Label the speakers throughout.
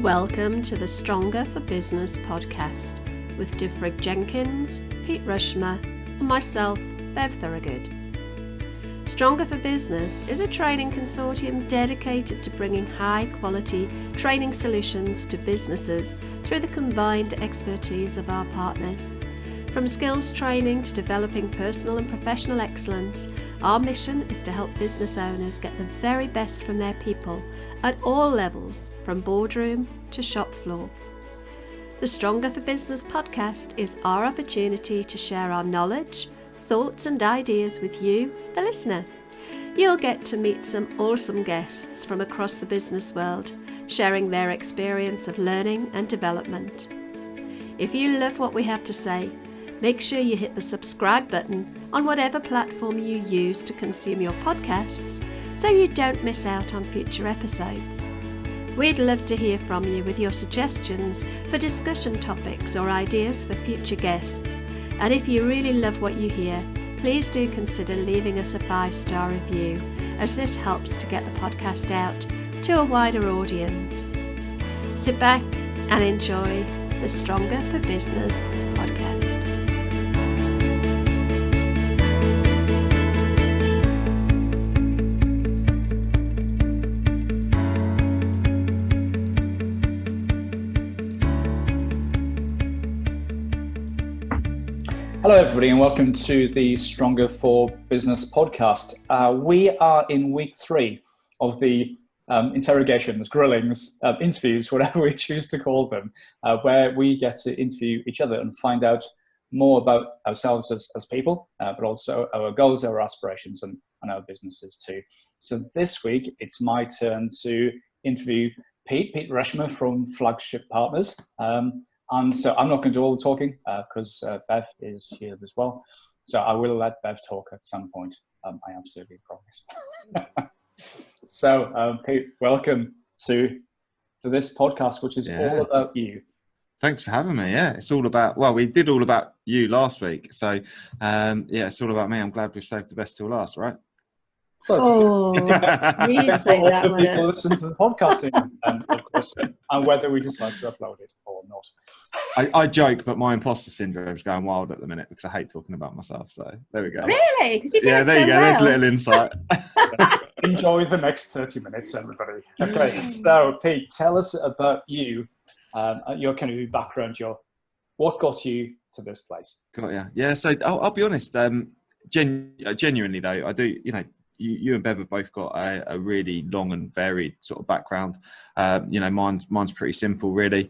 Speaker 1: Welcome to the Stronger for Business podcast with Diffrig Jenkins, Pete Rushmer, and myself, Bev Thorogood. Stronger for Business is a training consortium dedicated to bringing high-quality training solutions to businesses through the combined expertise of our partners. From skills training to developing personal and professional excellence, our mission is to help business owners get the very best from their people at all levels, from boardroom to shop floor. The Stronger for Business podcast is our opportunity to share our knowledge, thoughts and ideas with you, the listener. You'll get to meet some awesome guests from across the business world, sharing their experience of learning and development. If you love what we have to say, make sure you hit the subscribe button on whatever platform you use to consume your podcasts so you don't miss out on future episodes. We'd love to hear from you with your suggestions for discussion topics or ideas for future guests. And if you really love what you hear, please do consider leaving us a 5-star review, as this helps to get the podcast out to a wider audience. Sit back and enjoy the Stronger for Business podcast.
Speaker 2: Hello, everybody, and welcome to the Stronger for Business podcast. We are in week 3 of the interrogations, grillings, interviews, whatever we choose to call them, where we get to interview each other and find out more about ourselves as people, but also our goals, our aspirations, and our businesses too. So this week, it's my turn to interview Pete Rushmer from Flagship Partners. And so I'm not going to do all the talking because Bev is here as well. So I will let Bev talk at some point. I absolutely promise. So Pete, welcome to this podcast, which is all about you.
Speaker 3: Thanks for having me. Yeah, it's all about, well, we did all about you last week. So it's all about me. I'm glad we've saved the best till last, right?
Speaker 1: Oh, you say that one.
Speaker 2: People listen to the podcast, of course, and whether we decide to upload it or not.
Speaker 3: I joke, but my imposter syndrome is going wild at the minute because I hate talking about myself. So there we go.
Speaker 1: Really? Because you do it
Speaker 3: there
Speaker 1: so
Speaker 3: you go.
Speaker 1: well.
Speaker 3: There's a little insight.
Speaker 2: Enjoy the next 30 minutes, everybody. Okay, so Pete, tell us about you, your kind of background, what got you to this place?
Speaker 3: Got ya. Yeah. So I'll be honest. Genuinely though, I do. You and Bev have both got a really long and varied sort of background. Mine's pretty simple, really.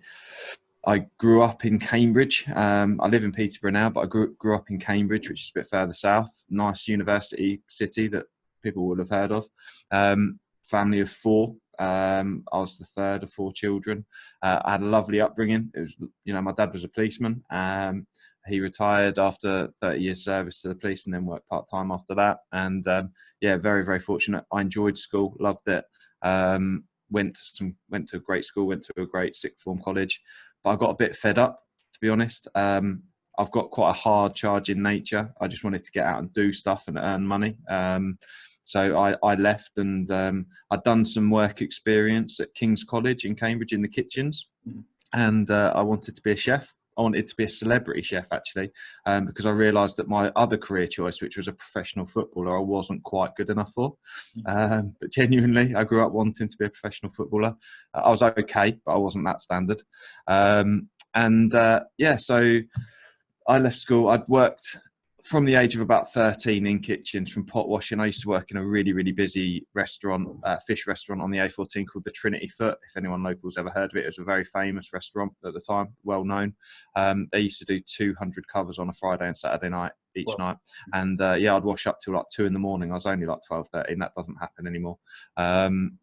Speaker 3: I grew up in Cambridge. I live in Peterborough now, but I grew up in Cambridge, which is a bit further south. Nice university city that people will have heard of. Family of 4. I was the third of 4 children. I had a lovely upbringing. It was, my dad was a policeman. He retired after 30 years service to the police and then worked part-time after that. And very, very fortunate. I enjoyed school, loved it. Went to a great school, went to a great sixth form college, but I got a bit fed up, to be honest. I've got quite a hard charging nature. I just wanted to get out and do stuff and earn money. So I left and I'd done some work experience at King's College in Cambridge in the kitchens. And I wanted to be a chef. I wanted to be a celebrity chef, actually, because I realised that my other career choice, which was a professional footballer, I wasn't quite good enough for. But genuinely, I grew up wanting to be a professional footballer. I was okay, but I wasn't that standard. So I left school. I'd worked from the age of about 13 in kitchens, from pot washing. I used to work in a really, really busy restaurant, fish restaurant on the A14 called the Trinity Foot. If anyone local's ever heard of it, it was a very famous restaurant at the time, well known. They used to do 200 covers on a Friday and Saturday night each night. And I'd wash up till like 2 a.m. I was only like 12, 13. That doesn't happen anymore. And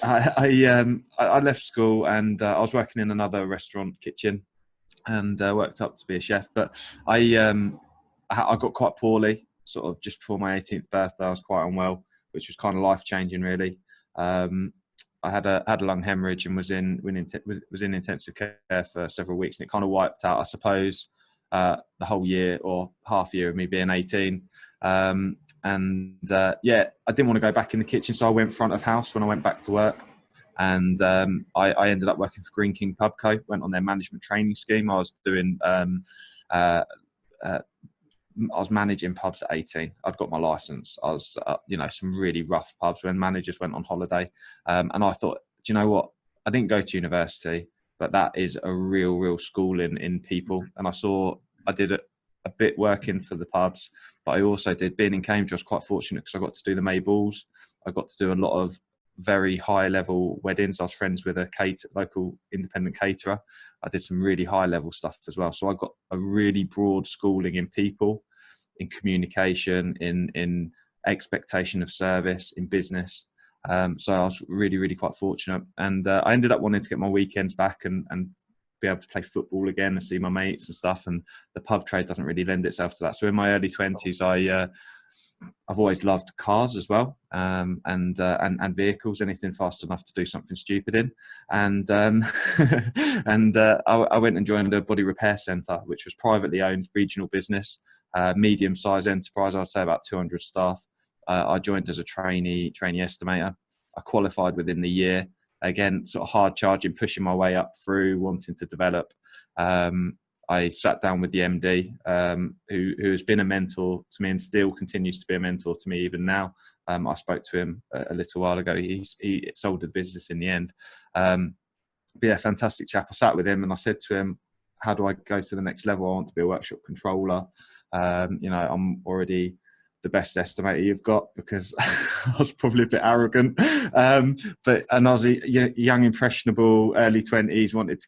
Speaker 3: I left school and I was working in another restaurant kitchen. And worked up to be a chef, but I got quite poorly, sort of just before my 18th birthday. I was quite unwell, which was kind of life changing, really. I had a lung hemorrhage and was in intensive care for several weeks, and it kind of wiped out, I suppose, the whole year or half year of me being 18. I didn't want to go back in the kitchen, so I went front of house when I went back to work. And I ended up working for Green King Pubco, went on their management training scheme. I was doing I was managing pubs at 18. I'd got my license. I was, some really rough pubs when managers went on holiday. And I thought, do you know what? I didn't go to university, but that is a real school in people. And I did a bit working for the pubs, but I also did, being in Cambridge, I was quite fortunate because I got to do the May balls. I got to do a lot of very high level weddings. I was friends with a local independent caterer. I did some really high level stuff as well. So I got a really broad schooling in people, in communication, in expectation of service, in business. So I was really quite fortunate. And I ended up wanting to get my weekends back and be able to play football again and see my mates and stuff. And the pub trade doesn't really lend itself to that. So in my early 20s, I've always loved cars as well, and vehicles, anything fast enough to do something stupid in. And I went and joined a body repair centre, which was privately owned regional business, medium-sized enterprise. I'd say about 200 staff. I joined as a trainee estimator. I qualified within the year. Again, sort of hard charging, pushing my way up through, wanting to develop. I sat down with the MD, who has been a mentor to me and still continues to be a mentor to me even now. I spoke to him a little while ago. He sold the business in the end. But yeah, fantastic chap. I sat with him and I said to him, how do I go to the next level? I want to be a workshop controller. I'm already the best estimator you've got, because I was probably a bit arrogant. But I was a young, impressionable, early 20s, wanted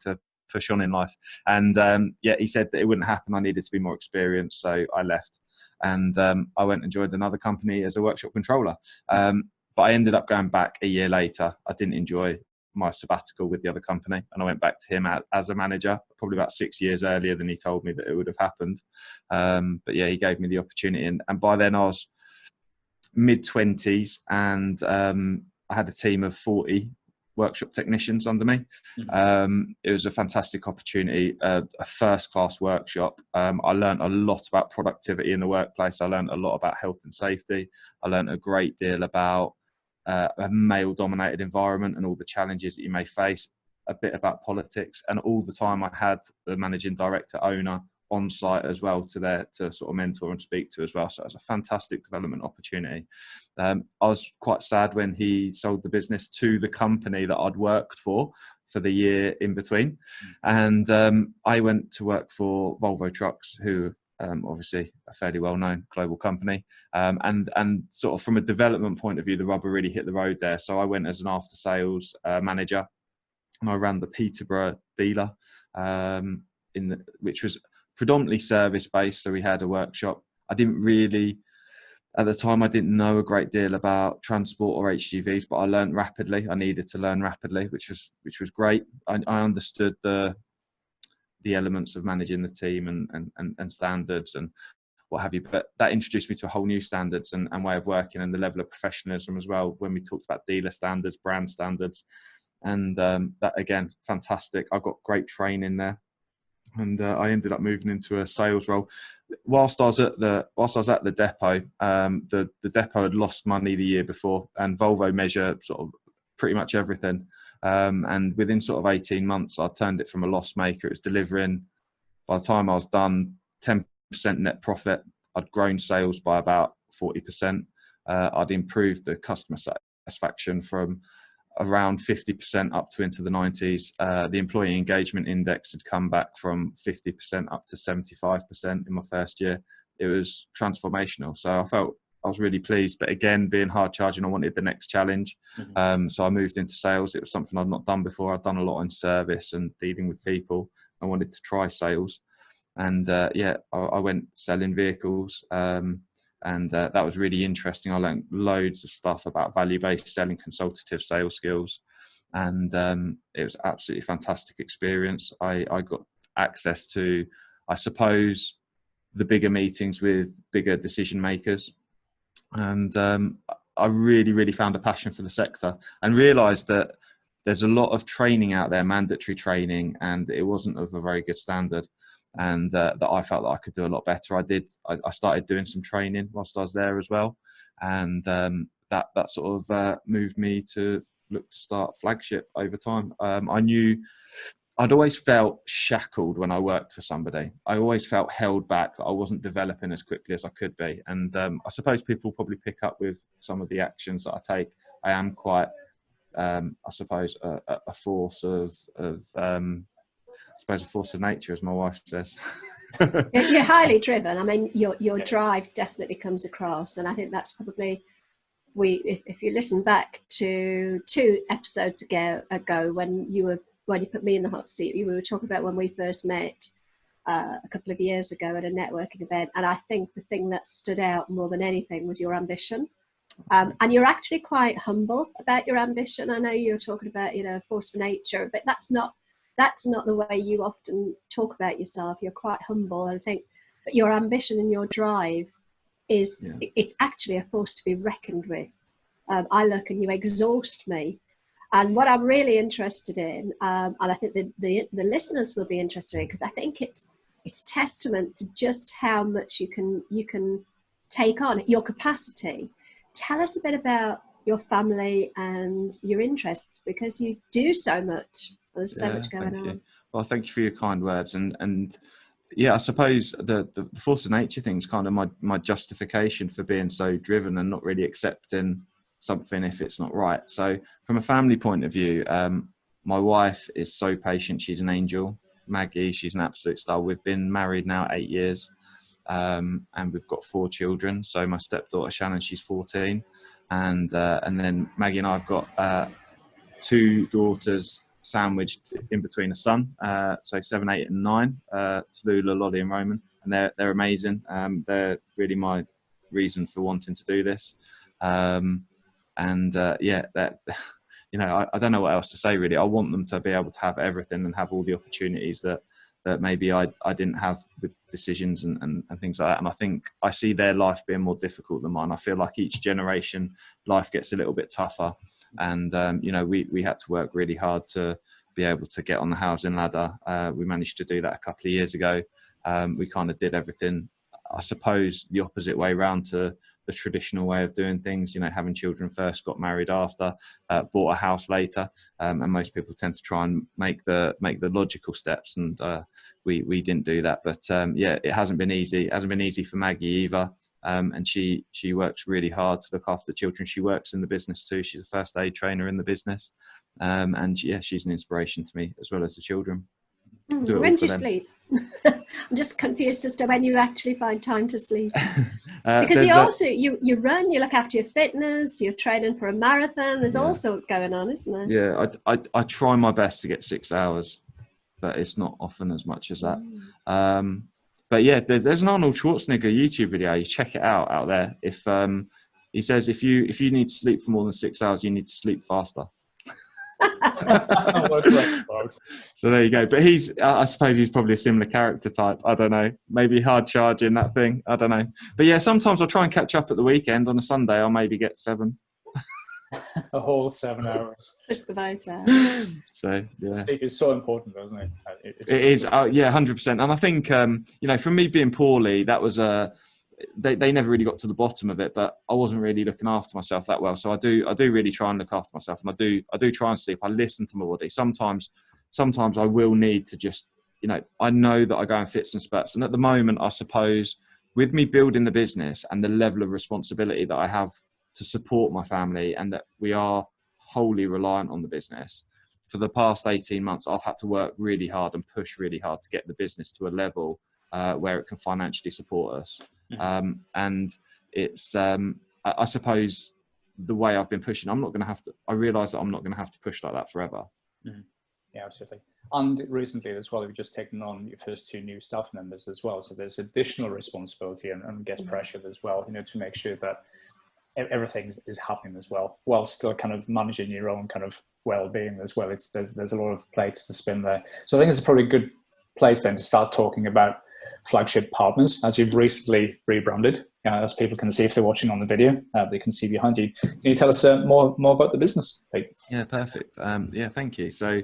Speaker 3: to push on in life. And he said that it wouldn't happen. I needed to be more experienced. So I left and I went and joined another company as a workshop controller. But I ended up going back a year later. I didn't enjoy my sabbatical with the other company, and I went back to him as a manager, probably about 6 years earlier than he told me that it would have happened. But yeah, he gave me the opportunity, and by then I was mid-20s, and I had a team of 40 workshop technicians under me. It was a fantastic opportunity, a first-class workshop. I learned a lot about productivity in the workplace. I learned a lot about health and safety. I learned a great deal about a male-dominated environment and all the challenges that you may face, a bit about politics, and all the time I had the managing director, owner on site as well to sort of mentor and speak to as well. So it was a fantastic development opportunity. I was quite sad when he sold the business to the company that I'd worked for the year in between. And I went to work for Volvo Trucks, who obviously a fairly well-known global company, and sort of from a development point of view, the rubber really hit the road there. So I went as an after-sales manager, and I ran the Peterborough dealer, which was predominantly service-based. So we had a workshop. At the time, I didn't know a great deal about transport or HGVs, but I learned rapidly. I needed to learn rapidly, which was great. I understood the elements of managing the team and standards and what have you, but that introduced me to a whole new standards and way of working, and the level of professionalism as well when we talked about dealer standards, brand standards, and that again, fantastic. I got great training there, and I ended up moving into a sales role. Whilst I was at the depot, the depot had lost money the year before, and Volvo measure sort of pretty much everything. And within sort of 18 months, I turned it from a loss maker. It was delivering, by the time I was done, 10% net profit. I'd grown sales by about 40%. I'd improved the customer satisfaction from around 50% up to into the 90s. The employee engagement index had come back from 50% up to 75% in my first year. It was transformational. So I was really pleased, but again, being hard charging, I wanted the next challenge. So I moved into sales. It was something I'd not done before. I'd done a lot in service and dealing with people. I wanted to try sales, and I went selling vehicles, and that was really interesting. I learned loads of stuff about value-based selling, consultative sales skills, and it was absolutely fantastic experience. I got access to, I suppose, the bigger meetings with bigger decision makers. And I really found a passion for the sector and realised that there's a lot of training out there, mandatory training, and it wasn't of a very good standard, and that I felt that I could do a lot better. I started doing some training whilst I was there as well, and that sort of moved me to looked to start Flagship over time. I knew I'd always felt shackled when I worked for somebody. I always felt held back, that I wasn't developing as quickly as I could be. And I suppose people probably pick up with some of the actions that I take. I am quite, I suppose, a force of I suppose a force of nature, as my wife says.
Speaker 1: You're highly driven. I mean, your drive definitely comes across, and I think that's probably if you listen back to 2 episodes ago when you put me in the hot seat, we were talking about when we first met a couple of years ago at a networking event, and I think the thing that stood out more than anything was your ambition. And you're actually quite humble about your ambition. I know you're talking about, force of nature, but that's not the way you often talk about yourself. You're quite humble, and I think that your ambition and your drive it's actually a force to be reckoned with. I look and you exhaust me. And what I'm really interested in, and I think the listeners will be interested in, because I think it's testament to just how much you can take on, your capacity. Tell us a bit about your family and your interests, because you do so much. There's so much going on.
Speaker 3: Well, thank you for your kind words. And yeah, I suppose the force of nature thing is kind of my justification for being so driven and not really accepting something if it's not right. So from a family point of view, my wife is so patient. She's an angel. Maggie, she's an absolute star. We've been married now 8 years, and we've got 4 children. So my stepdaughter Shannon, she's 14, and then Maggie and I've got 2 daughters sandwiched in between a son, so 7, 8 and 9, Tallulah, Lolly and Roman, and they're amazing. They're really my reason for wanting to do this. That I don't know what else to say really. I want them to be able to have everything and have all the opportunities that maybe I didn't have with decisions and things like that. And I think I see their life being more difficult than mine. I feel like each generation life gets a little bit tougher, and we had to work really hard to be able to get on the housing ladder. We managed to do that a couple of years ago. We kind of did everything, I suppose, the opposite way round to the traditional way of doing things, having children first, got married after, bought a house later, and most people tend to try and make the logical steps, and we didn't do that. But it hasn't been easy. It hasn't been easy for Maggie either, and she works really hard to look after the children. She works in the business too. She's a first aid trainer in the business, and she's an inspiration to me as well as the children.
Speaker 1: When do you sleep? I'm just confused as to when you actually find time to sleep. Because you run, you look after your fitness, you're training for a marathon. There's all sorts going on, isn't there?
Speaker 3: Yeah, I try my best to get 6 hours, but it's not often as much as that. But yeah, there's an Arnold Schwarzenegger YouTube video. You check it out there. If he says if you need to sleep for more than 6 hours, you need to sleep faster. So there you go. But I suppose he's probably a similar character type. I don't know. Maybe hard charging, that thing. I don't know. But yeah, sometimes I'll try and catch up at the weekend. On a Sunday, I'll maybe get 7.
Speaker 2: A whole 7 hours.
Speaker 1: Just about.
Speaker 3: So yeah,
Speaker 2: sleep is so important, isn't it?
Speaker 3: It is. 100%. And I think from me being poorly, that was they never really got to the bottom of it, but I wasn't really looking after myself that well. So I do really try and look after myself, and I do try and sleep. I listen to my body. Sometimes I will need to just, I know that I go in fits and spurts. And at the moment, I suppose with me building the business and the level of responsibility that I have to support my family, and that we are wholly reliant on the business, for the past 18 months, I've had to work really hard and push really hard to get the business to a level where it can financially support us. And it's, I suppose, the way I've been pushing, I realise that I'm not going to have to push like that forever.
Speaker 2: Yeah, absolutely. And recently as well, you've just taken on your first 2 new staff members as well. So there's additional responsibility and gets pressured as well, to make sure that everything is happening as well, while still kind of managing your own kind of well-being as well. There's a lot of plates to spin there. So I think it's probably a good place then to start talking about Flagship Partners, as you've recently rebranded. As people can see if they're watching on the video, they can see behind you. Can you tell us more about the business, Pete?
Speaker 3: Yeah, perfect. Thank you. So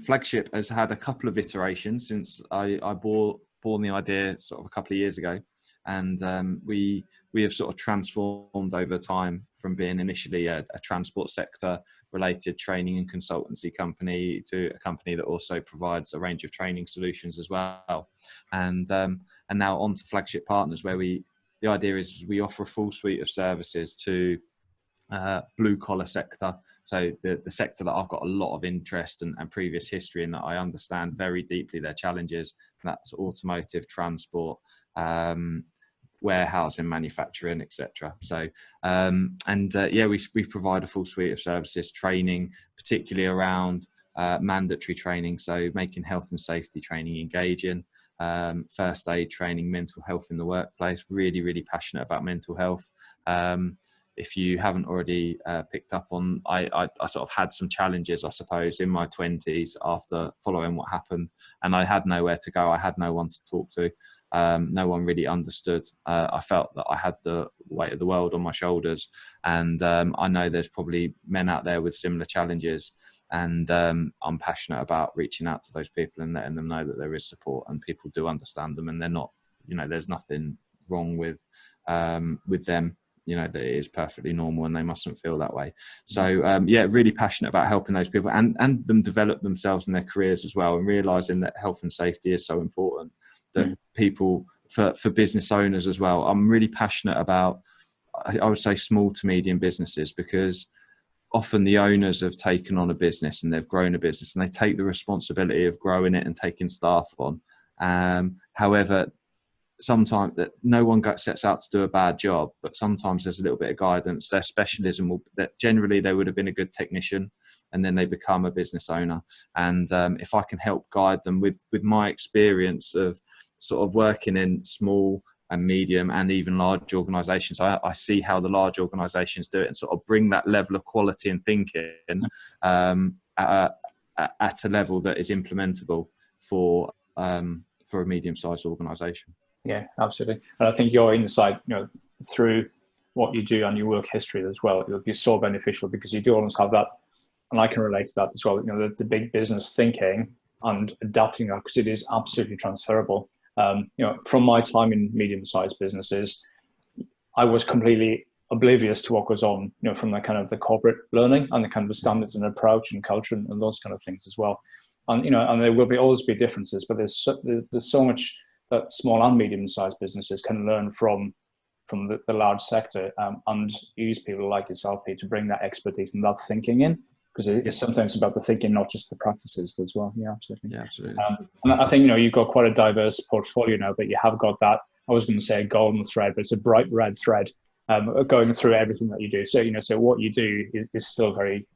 Speaker 3: Flagship has had a couple of iterations since I born the idea sort of a couple of years ago, and we have sort of transformed over time from being initially a transport sector related training and consultancy company to a company that also provides a range of training solutions as well. And now on to Flagship Partners, where the idea is we offer a full suite of services to blue collar sector. So the sector that I've got a lot of interest and previous history in, that I understand very deeply their challenges. And that's automotive, transport, warehousing, manufacturing, etc. So we provide a full suite of services, training, particularly around mandatory training, so making health and safety training engaging, first aid training, mental health in the workplace. Really passionate about mental health. If you haven't already picked up on, I sort of had some challenges, I suppose, in my 20s after following what happened, and I had nowhere to go. I had no one to talk to. No one really understood. I felt that I had the weight of the world on my shoulders, and I know there's probably men out there with similar challenges, and I'm passionate about reaching out to those people and letting them know that there is support and people do understand them, and they're not, there's nothing wrong with them. That it is perfectly normal and they mustn't feel that way. So really passionate about helping those people and them develop themselves in their careers as well, and realizing that health and safety is so important, that people, for business owners as well. I'm really passionate about, I would say, small to medium businesses, because often the owners have taken on a business and they've grown a business and they take the responsibility of growing it and taking staff on. However, sometimes that no one sets out to do a bad job, but sometimes there's a little bit of guidance. Their specialism that generally they would have been a good technician, and then they become a business owner. And if I can help guide them with my experience of sort of working in small and medium and even large organisations, I see how the large organisations do it and sort of bring that level of quality and thinking at a level that is implementable for a medium-sized organisation.
Speaker 2: Yeah, absolutely. And I think your insight, through what you do and your work history as well, it'll be so beneficial, because you do almost have that, and I can relate to that as well, the big business thinking and adapting that, because it is absolutely transferable. From my time in medium-sized businesses, I was completely oblivious to what goes on, from the kind of the corporate learning and the kind of the standards and approach and culture and those kind of things as well. And, and there will always be differences, but there's so much that small and medium-sized businesses can learn from the large sector, and use people like yourself, Pete, to bring that expertise and that thinking in, because it's sometimes about the thinking, not just the practices as well. Yeah, absolutely.
Speaker 3: Yeah, absolutely.
Speaker 2: And I think, you've got quite a diverse portfolio now, but you have got that, I was going to say a golden thread, but it's a bright red thread going through everything that you do. So, so what you do is still very,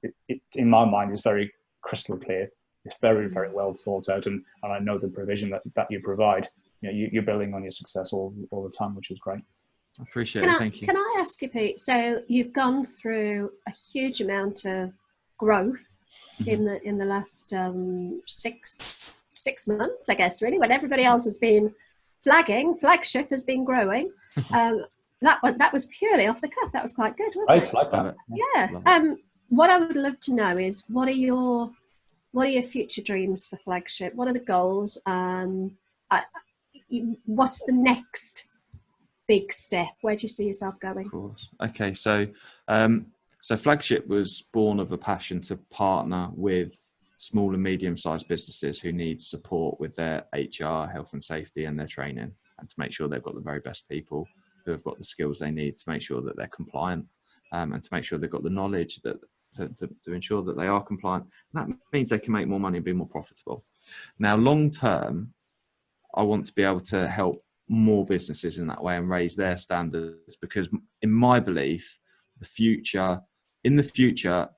Speaker 2: in my mind, is very crystal clear. It's very, very well thought out, and I know the provision that you provide. You're building on your success all the time, which is great.
Speaker 3: I appreciate it. Thank you.
Speaker 1: Can I ask you, Pete? So you've gone through a huge amount of growth in the last 6 months, I guess. Really, when everybody else has been flagging, Flagship has been growing. That was purely off the cuff. That was quite good, wasn't it?
Speaker 2: Like that.
Speaker 1: Yeah. What I would love to know is what are your future dreams for Flagship? What are the goals? What's the next big step? Where do you see yourself going?
Speaker 3: Of course. Okay, so Flagship was born of a passion to partner with small and medium-sized businesses who need support with their HR, health and safety, and their training, and to make sure they've got the very best people who have got the skills they need to make sure that they're compliant, and to make sure they've got the knowledge that to ensure that they are compliant. And that means they can make more money and be more profitable. Now, long term, I want to be able to help more businesses in that way and raise their standards, because in my belief, in the future,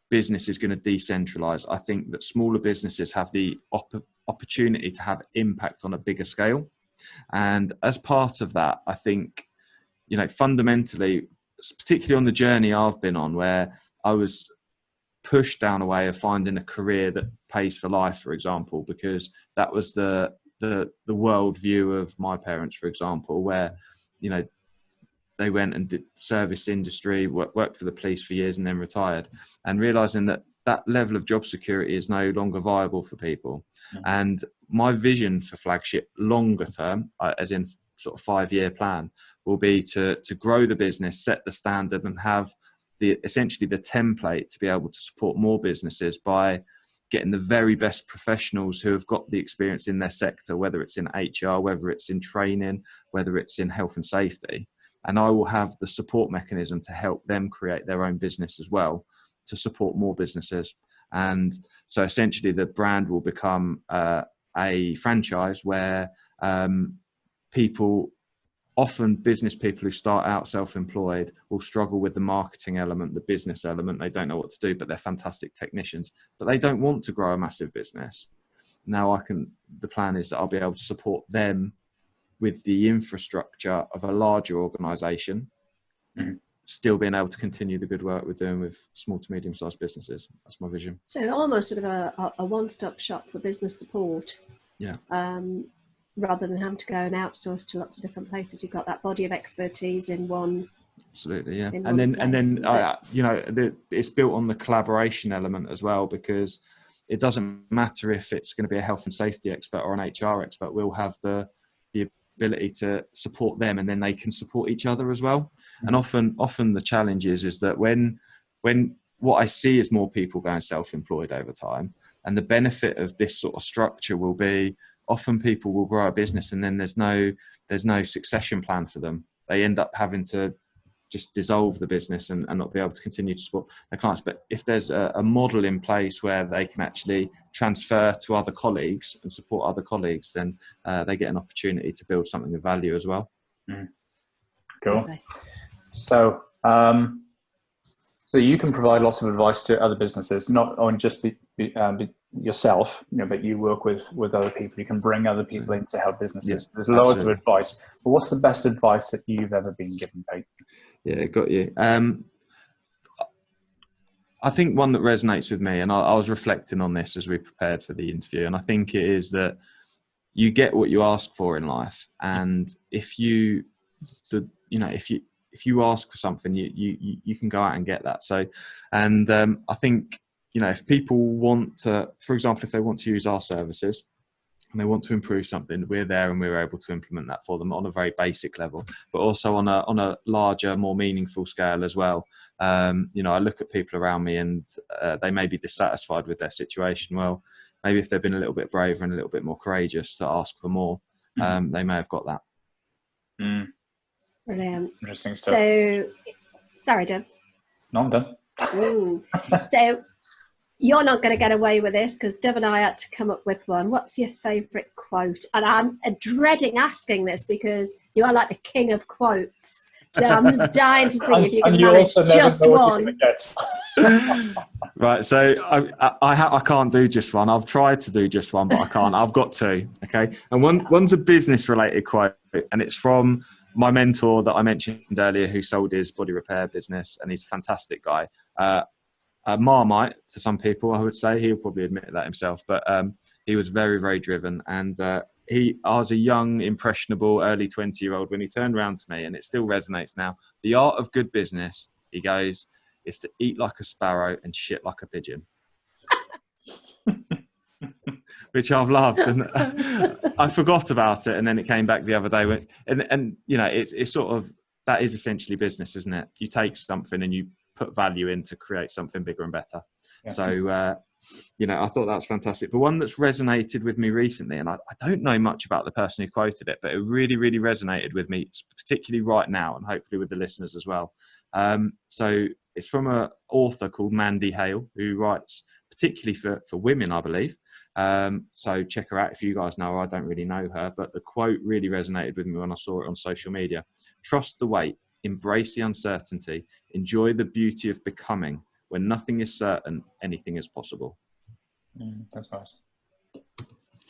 Speaker 3: business is going to decentralize. I think that smaller businesses have the opportunity to have impact on a bigger scale. And as part of that, I think, fundamentally, particularly on the journey I've been on, where I was pushed down a way of finding a career that pays for life, for example, because that was the world view of my parents, for example, where, they went and did service industry, worked for the police for years and then retired, and realizing that level of job security is no longer viable for people. Mm-hmm. And my vision for Flagship longer term, as in sort of 5-year plan, will be to grow the business, set the standard, and have essentially the template to be able to support more businesses by getting the very best professionals who have got the experience in their sector, whether it's in HR, whether it's in training, whether it's in health and safety. And I will have the support mechanism to help them create their own business as well, to support more businesses. And so essentially the brand will become a franchise where often business people who start out self-employed will struggle with the marketing element, the business element. They don't know what to do, but they're fantastic technicians, but they don't want to grow a massive business. Now the plan is that I'll be able to support them with the infrastructure of a larger organization, still being able to continue the good work we're doing with small to medium-sized businesses. That's my vision.
Speaker 1: So almost sort of a one-stop shop for business support.
Speaker 3: Yeah.
Speaker 1: Rather than having to go and outsource to lots of different places, you've got that body of expertise in one.
Speaker 3: Absolutely, yeah. And then it's built on the collaboration element as well, because it doesn't matter if it's going to be a health and safety expert or an HR expert. We'll have the ability to support them, and then they can support each other as well. And often the challenge is that when what I see is more people going self-employed over time, and the benefit of this sort of structure will be, often people will grow a business and then there's no succession plan for them. They end up having to just dissolve the business and not be able to continue to support their clients. But if there's a model in place where they can actually transfer to other colleagues and support other colleagues, then they get an opportunity to build something of value as well.
Speaker 2: Cool.
Speaker 1: Okay.
Speaker 2: So you can provide lots of advice to other businesses, not only just be yourself, but you work with other people. You can bring other people in to help businesses.
Speaker 3: Yeah,
Speaker 2: there's loads of advice. But what's the best advice that you've ever been given, Pete?
Speaker 3: Yeah, got you. I think one that resonates with me, and I was reflecting on this as we prepared for the interview, and I think it is that you get what you ask for in life, and if you ask for something, you can go out and get that. So, and I think, if people want to, for example, if they want to use our services and they want to improve something, we're there and we're able to implement that for them on a very basic level, but also on a larger, more meaningful scale as well. I look at people around me and they may be dissatisfied with their situation. Well, maybe if they've been a little bit braver and a little bit more courageous to ask for more, they may have got that.
Speaker 1: Brilliant.
Speaker 2: Interesting stuff.
Speaker 1: So, sorry, Deb.
Speaker 2: No, I'm done.
Speaker 1: So, you're not going to get away with this because Deb and I had to come up with one. What's your favourite quote? And I'm dreading asking this because you are like the king of quotes. So I'm dying to see if you can manage just one.
Speaker 3: Right, so I can't do just one. I've tried to do just one, but I can't. I've got two, okay? And one's a business-related quote, and it's from my mentor that I mentioned earlier, who sold his body repair business, and he's a fantastic guy. Marmite to some people, I would say. He'll probably admit that himself, but he was very, very driven. And I was a young, impressionable, early 20-year-old when he turned around to me, and it still resonates now. The art of good business, he goes, is to eat like a sparrow and shit like a pigeon. Which I've loved, and I forgot about it, and then it came back the other day. It's sort of, that is essentially business, isn't it? You take something and you put value in to create something bigger and better. Yeah. So, I thought that was fantastic. But one that's resonated with me recently, and I don't know much about the person who quoted it, but it really, really resonated with me, particularly right now, and hopefully with the listeners as well. So it's from an author called Mandy Hale, who writes particularly for women, I believe. So check her out if you guys know her. I don't really know her, but the quote really resonated with me when I saw it on social media. Trust the wait, embrace the uncertainty, enjoy the beauty of becoming. When nothing is certain, anything is possible.
Speaker 2: That's nice.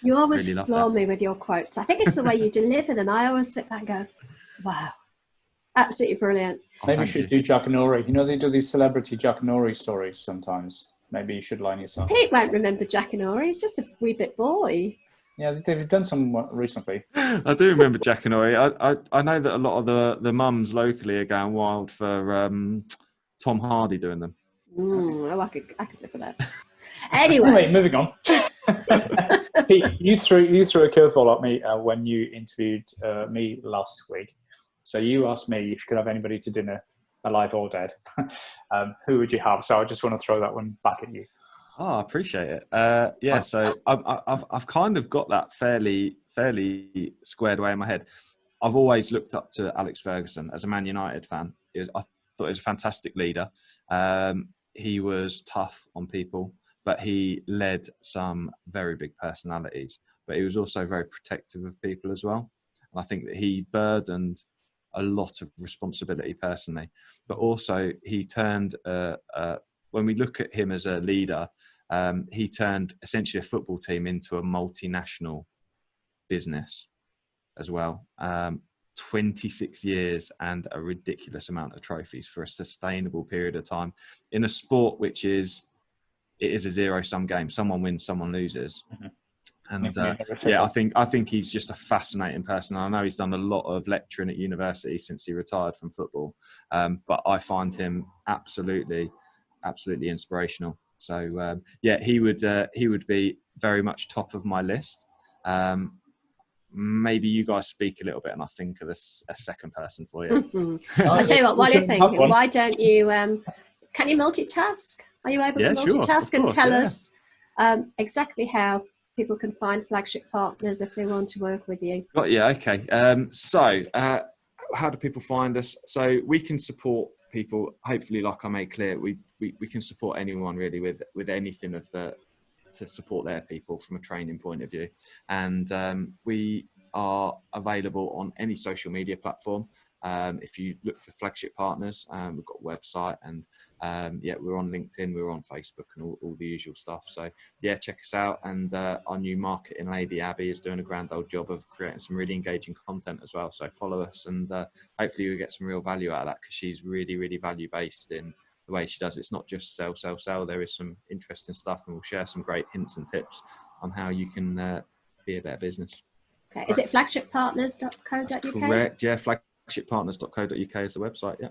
Speaker 1: You always really floor me with your quotes. I think it's the way you deliver them. I always sit back and go, wow, absolutely brilliant.
Speaker 2: Maybe you should do Jackanory. They do these celebrity Jackanory stories sometimes. Maybe you should line yourself.
Speaker 1: Pete won't remember Jackanory. He's just a wee bit boy.
Speaker 2: Yeah, they've done some recently.
Speaker 3: I do remember Jackanory. I know that a lot of the mums locally are going wild for Tom Hardy doing them.
Speaker 1: I could live with that. Anyway,
Speaker 2: moving on. Pete, you threw a curveball at me when you interviewed me last week. So you asked me if you could have anybody to dinner alive or dead, who would you have? So I just want to throw that one back at you.
Speaker 3: Oh, I appreciate it. Yeah, so I've kind of got that fairly squared away in my head. I've always looked up to Alex Ferguson as a Man United fan. I thought he was a fantastic leader. He was tough on people, but he led some very big personalities. But he was also very protective of people as well. And I think that he burdened a lot of responsibility personally. But also he turned, when we look at him as a leader, he turned essentially a football team into a multinational business as well. 26 years and a ridiculous amount of trophies for a sustainable period of time in a sport which is a zero-sum game. Someone wins, someone loses. Mm-hmm. And I think he's just a fascinating person. I know he's done a lot of lecturing at university since he retired from football, but I find him absolutely inspirational. So he would be very much top of my list.Maybe you guys speak a little bit and I think of a second person for you.
Speaker 1: I'll tell you what, while you're thinking, why don't you, can you multitask? Are you able to multitask and tell us exactly how people can find Flagship Partners if they want to work with you?
Speaker 3: Okay. So how do people find us? So we can support people, hopefully, like I made clear, we can support anyone really with anything to support their people from a training point of view. And we are available on any social media platform. If you look for Flagship Partners, we've got a website, and we're on LinkedIn, we're on Facebook, and all the usual stuff. So check us out. And our new marketing lady Abby is doing a grand old job of creating some really engaging content as well. So follow us, and hopefully you'll get some real value out of that, because she's really, really value based in the way she does. It's not just sell. There is some interesting stuff, and we'll share some great hints and tips on how you can be a better business.
Speaker 1: Okay. Is it flagshippartners.co.uk?
Speaker 3: Correct. Yeah, flagshippartners.co.uk is the website. Yeah.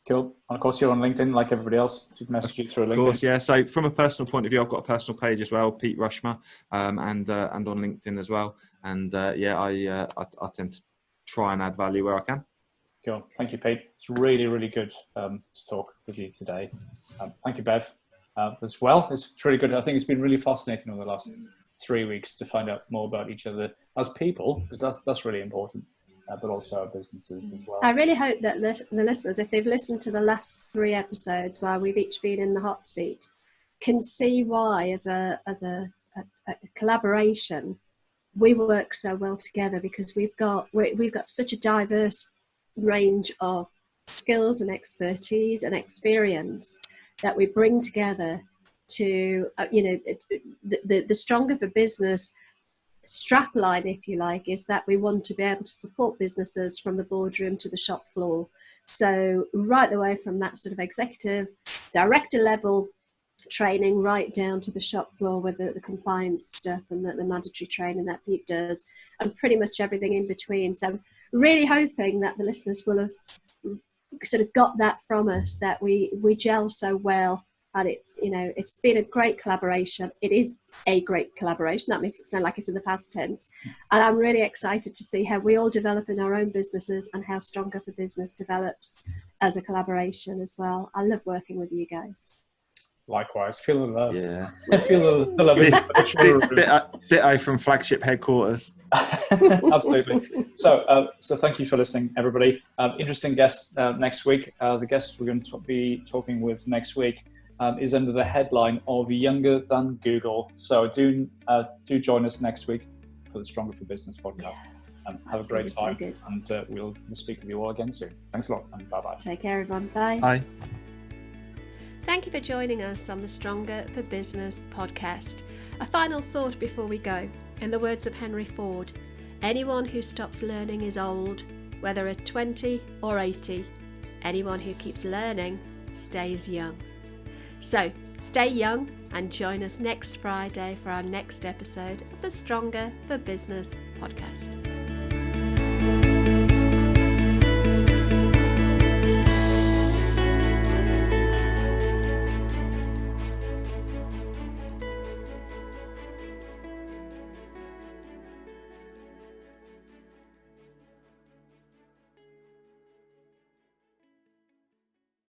Speaker 2: Cool. And of course, you're on LinkedIn like everybody else. So you can message you through LinkedIn. Of course,
Speaker 3: yeah. So from a personal point of view, I've got a personal page as well, Pete Rushmer, and on LinkedIn as well. And I tend to try and add value where I can.
Speaker 2: Cool. Thank you, Pete. It's really, really good to talk with you today. Thank you, Bev, as well. It's really good. I think it's been really fascinating over the last 3 weeks to find out more about each other as people, because that's really important, but also our businesses as well.
Speaker 1: I really hope that the listeners, if they've listened to the last 3 episodes while we've each been in the hot seat, can see why, as a collaboration, we work so well together, because we've got such a diverse range of skills and expertise and experience that we bring together to the Stronger for Business strapline, if you like, is that we want to be able to support businesses from the boardroom to the shop floor. So right away from that sort of executive director level training right down to the shop floor with the compliance stuff and the mandatory training that Pete does, and pretty much everything in between. So really hoping that the listeners will have sort of got that from us, that we gel so well, and it's been a great collaboration. It is a great collaboration. That makes it sound like it's in the past tense. And I'm really excited to see how we all develop in our own businesses and how Stronger for Business develops as a collaboration as well. I love working with you guys.
Speaker 2: Likewise, feel the love.
Speaker 3: Yeah,
Speaker 2: I feel the love.
Speaker 3: Ditto from Flagship headquarters.
Speaker 2: Absolutely. So thank you for listening, everybody. Interesting guest next week. The guest we're going to be talking with next week is under the headline of Younger Than Google. So do join us next week for the Stronger for Business podcast. Have a great time, and we'll speak with you all again soon. Thanks a lot, and bye-bye.
Speaker 1: Take care, everyone. Bye.
Speaker 3: Bye.
Speaker 1: Thank you for joining us on the Stronger for Business podcast. A final thought before we go. In the words of Henry Ford, anyone who stops learning is old, whether at 20 or 80. Anyone who keeps learning stays young. So stay young and join us next Friday for our next episode of the Stronger for Business podcast.